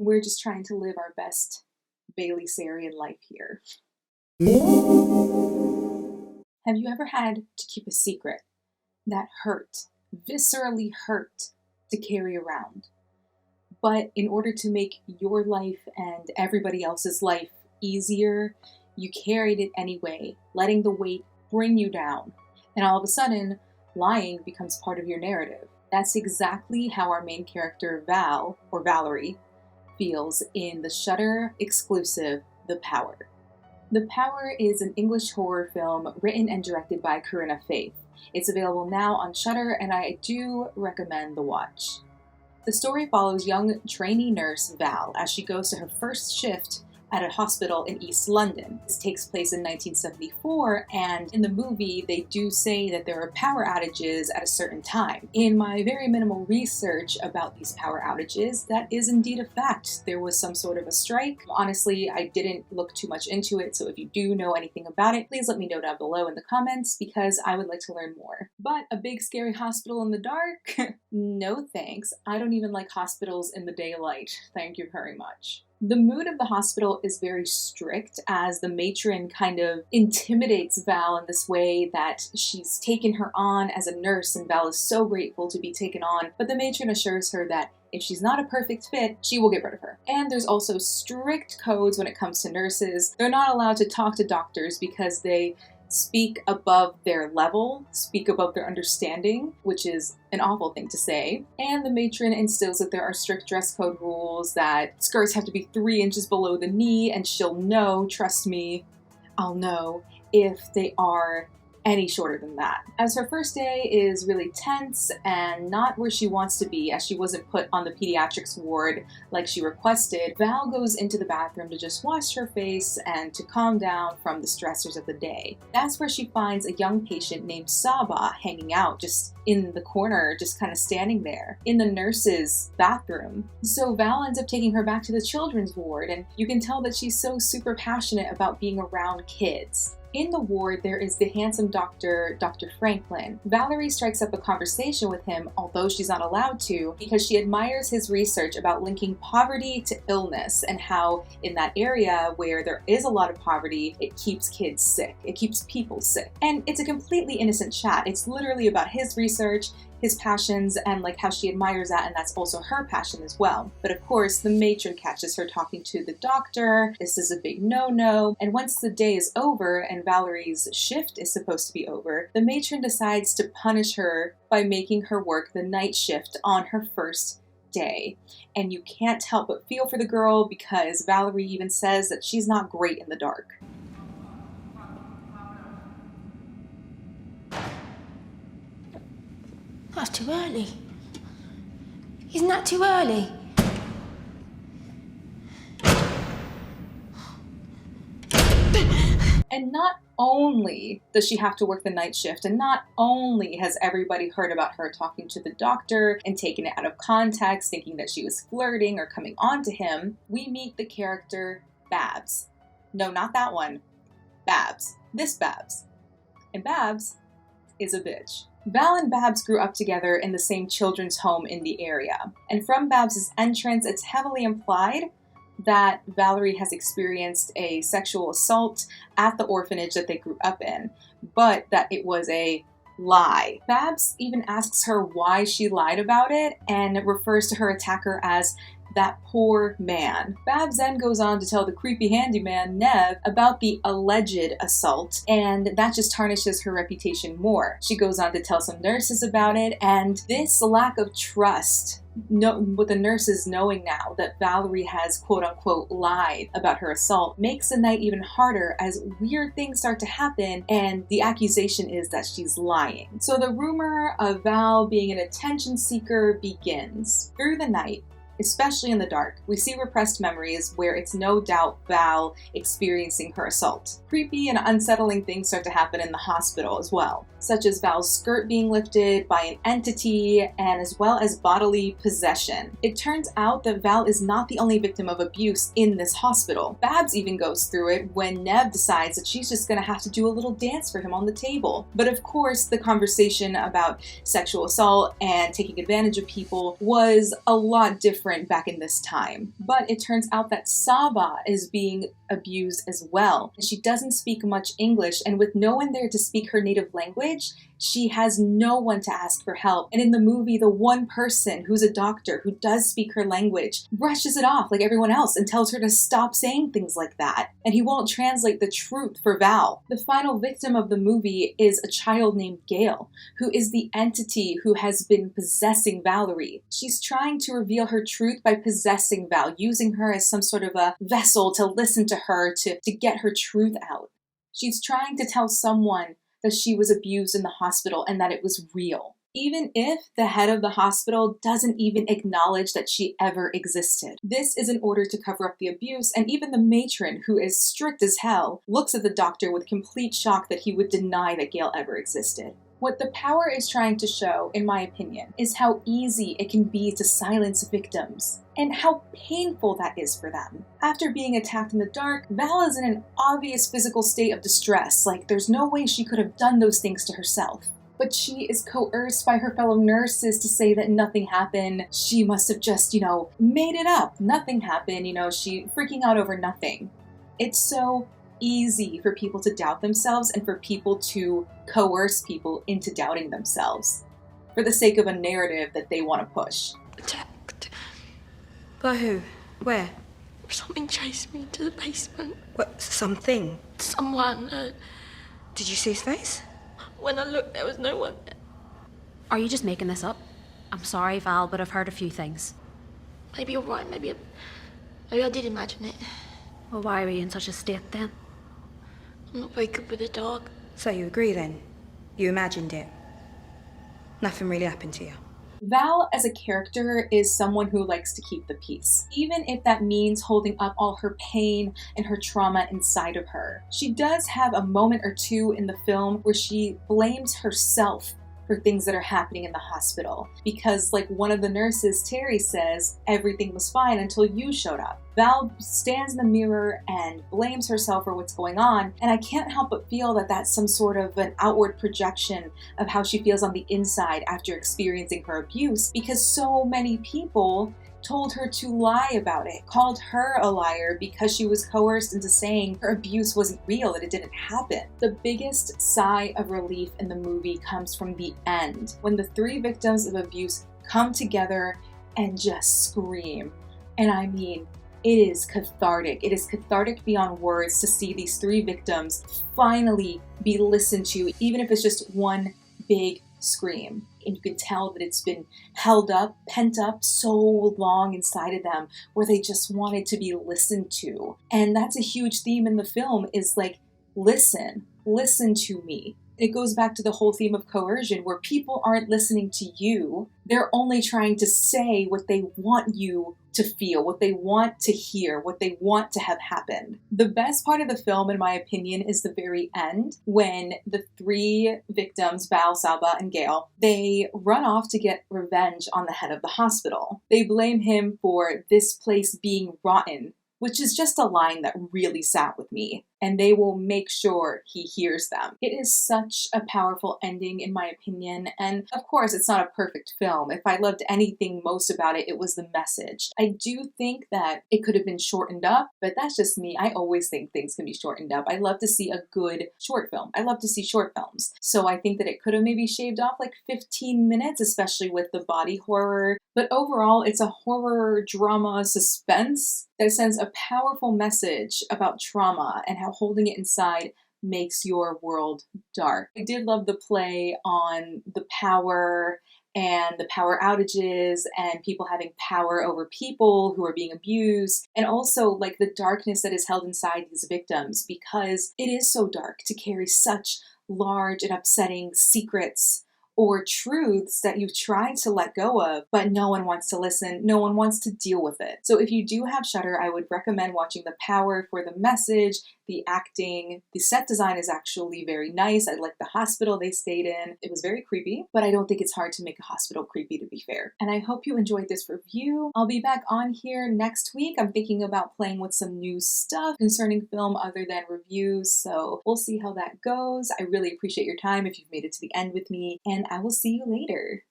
We're just trying to live our best Bailey Sarian life here. Have you ever had to keep a secret that hurt, viscerally hurt, to carry around? But in order to make your life and everybody else's life easier, you carried it anyway, letting the weight bring you down. And all of a sudden, lying becomes part of your narrative. That's exactly how our main character Val, or Valerie, feels in the Shudder exclusive The Power. The Power is an English horror film written and directed by Corinna Faith. It's available now on Shudder, and I do recommend the watch. The story follows young trainee nurse Val as she goes to her first shift at a hospital in East London. This takes place in 1974, and in the movie they do say that there are power outages at a certain time. In my very minimal research about these power outages, that is indeed a fact. There was some sort of a strike. Honestly, I didn't look too much into it, so if you do know anything about it, please let me know down below in the comments because I would like to learn more. But a big scary hospital in the dark? No thanks. I don't even like hospitals in the daylight. Thank you very much. The mood of the hospital is very strict as the matron kind of intimidates Val in this way that she's taken her on as a nurse, and Val is so grateful to be taken on, but the matron assures her that if she's not a perfect fit, she will get rid of her. And there's also strict codes when it comes to nurses. They're not allowed to talk to doctors because they speak above their level, speak above their understanding, which is an awful thing to say. And the matron instills that there are strict dress code rules, that skirts have to be 3 inches below the knee, and she'll know, trust me, I'll know, if they are any shorter than that. As her first day is really tense and not where she wants to be, as she wasn't put on the pediatrics ward like she requested, Val goes into the bathroom to just wash her face and to calm down from the stressors of the day. That's where she finds a young patient named Saba hanging out just in the corner, just kind of standing there in the nurse's bathroom. So Val ends up taking her back to the children's ward, and you can tell that she's so super passionate about being around kids. In the ward, there is the handsome doctor, Dr. Franklin. Valerie strikes up a conversation with him, although she's not allowed to, because she admires his research about linking poverty to illness and how in that area where there is a lot of poverty, it keeps kids sick. It keeps people sick. And it's a completely innocent chat. It's literally about his research, his passions, and like how she admires that, and that's also her passion as well. But of course, the matron catches her talking to the doctor. This is a big no-no. And once the day is over and Valerie's shift is supposed to be over, the matron decides to punish her by making her work the night shift on her first day. And you can't help but feel for the girl because Valerie even says that she's not great in the dark. That's too early. Isn't that too early? And not only does she have to work the night shift, and not only has everybody heard about her talking to the doctor and taken it out of context, thinking that she was flirting or coming on to him, we meet the character Babs. No, not that one. Babs. This Babs. And Babs is a bitch. Val and Babs grew up together in the same children's home in the area. And from Babs' entrance, it's heavily implied that Valerie has experienced a sexual assault at the orphanage that they grew up in, but that it was a lie. Babs even asks her why she lied about it and refers to her attacker as that poor man. Babs then goes on to tell the creepy handyman, Nev, about the alleged assault, and that just tarnishes her reputation more. She goes on to tell some nurses about it, and this lack of trust, with the nurses knowing now that Valerie has quote-unquote lied about her assault, makes the night even harder as weird things start to happen, and the accusation is that she's lying. So the rumor of Val being an attention seeker begins. Through the night, especially in the dark, we see repressed memories where it's no doubt Val experiencing her assault. Creepy and unsettling things start to happen in the hospital as well, such as Val's skirt being lifted by an entity, and as well as bodily possession. It turns out that Val is not the only victim of abuse in this hospital. Babs even goes through it when Nev decides that she's just gonna have to do a little dance for him on the table. But of course, the conversation about sexual assault and taking advantage of people was a lot different different back in this time. But it turns out that Saba is being abused as well. She doesn't speak much English, and with no one there to speak her native language, she has no one to ask for help. And in the movie, the one person who's a doctor who does speak her language brushes it off like everyone else and tells her to stop saying things like that. And he won't translate the truth for Val. The final victim of the movie is a child named Gail, who is the entity who has been possessing Valerie. She's trying to reveal her truth by possessing Val, using her as some sort of a vessel to listen to her, to get her truth out. She's trying to tell someone that she was abused in the hospital and that it was real, even if the head of the hospital doesn't even acknowledge that she ever existed. This is in order to cover up the abuse, and even the matron, who is strict as hell, looks at the doctor with complete shock that he would deny that Gail ever existed. What the power is trying to show, in my opinion, is how easy it can be to silence victims, and how painful that is for them. After being attacked in the dark, Val is in an obvious physical state of distress, like there's no way she could have done those things to herself. But she is coerced by her fellow nurses to say that nothing happened. She must have just, made it up. Nothing happened, she freaking out over nothing. It's so easy for people to doubt themselves and for people to coerce people into doubting themselves for the sake of a narrative that they want to push. Attacked. By who? Where? Something chased me to the basement. What? Something? Someone. Did you see his face? When I looked, there was no one there. Are you just making this up? I'm sorry, Val, but I've heard a few things. Maybe you're right. Maybe I did imagine it. Well, why are you in such a state then? I'm not very good with the dark. So you agree then? You imagined it? Nothing really happened to you? Val as a character is someone who likes to keep the peace, even if that means holding up all her pain and her trauma inside of her. She does have a moment or two in the film where she blames herself for things that are happening in the hospital. Because like one of the nurses, Terry, says, everything was fine until you showed up. Val stands in the mirror and blames herself for what's going on, and I can't help but feel that that's some sort of an outward projection of how she feels on the inside after experiencing her abuse, because so many people told her to lie about it, called her a liar because she was coerced into saying her abuse wasn't real, that it didn't happen. The biggest sigh of relief in the movie comes from the end, when the three victims of abuse come together and just scream. And I mean, it is cathartic. It is cathartic beyond words to see these three victims finally be listened to, even if it's just one big scream. And you can tell that it's been held up, pent up so long inside of them, where they just wanted to be listened to. And that's a huge theme in the film, is like, listen to me. It goes back to the whole theme of coercion, where people aren't listening to you. They're only trying to say what they want you to feel, what they want to hear, what they want to have happened. The best part of the film, in my opinion, is the very end, when the three victims, Val, Saba, and Gail, they run off to get revenge on the head of the hospital. They blame him for this place being rotten, which is just a line that really sat with me, and they will make sure he hears them. It is such a powerful ending, in my opinion, and of course, it's not a perfect film. If I loved anything most about it, it was the message. I do think that it could have been shortened up, but that's just me. I always think things can be shortened up. I love to see a good short film. I love to see short films. So I think that it could have maybe shaved off like 15 minutes, especially with the body horror. But overall, it's a horror, drama, suspense that sends a powerful message about trauma and how holding it inside makes your world dark. I did love the play on the power and the power outages and people having power over people who are being abused, and also like the darkness that is held inside these victims, because it is so dark to carry such large and upsetting secrets or truths that you've tried to let go of, but no one wants to listen, no one wants to deal with it. So if you do have Shudder, I would recommend watching The Power for the message, the acting. The set design is actually very nice. I like the hospital they stayed in. It was very creepy, but I don't think it's hard to make a hospital creepy, to be fair. And I hope you enjoyed this review. I'll be back on here next week. I'm thinking about playing with some new stuff concerning film other than reviews, so we'll see how that goes. I really appreciate your time if you've made it to the end with me, and I will see you later.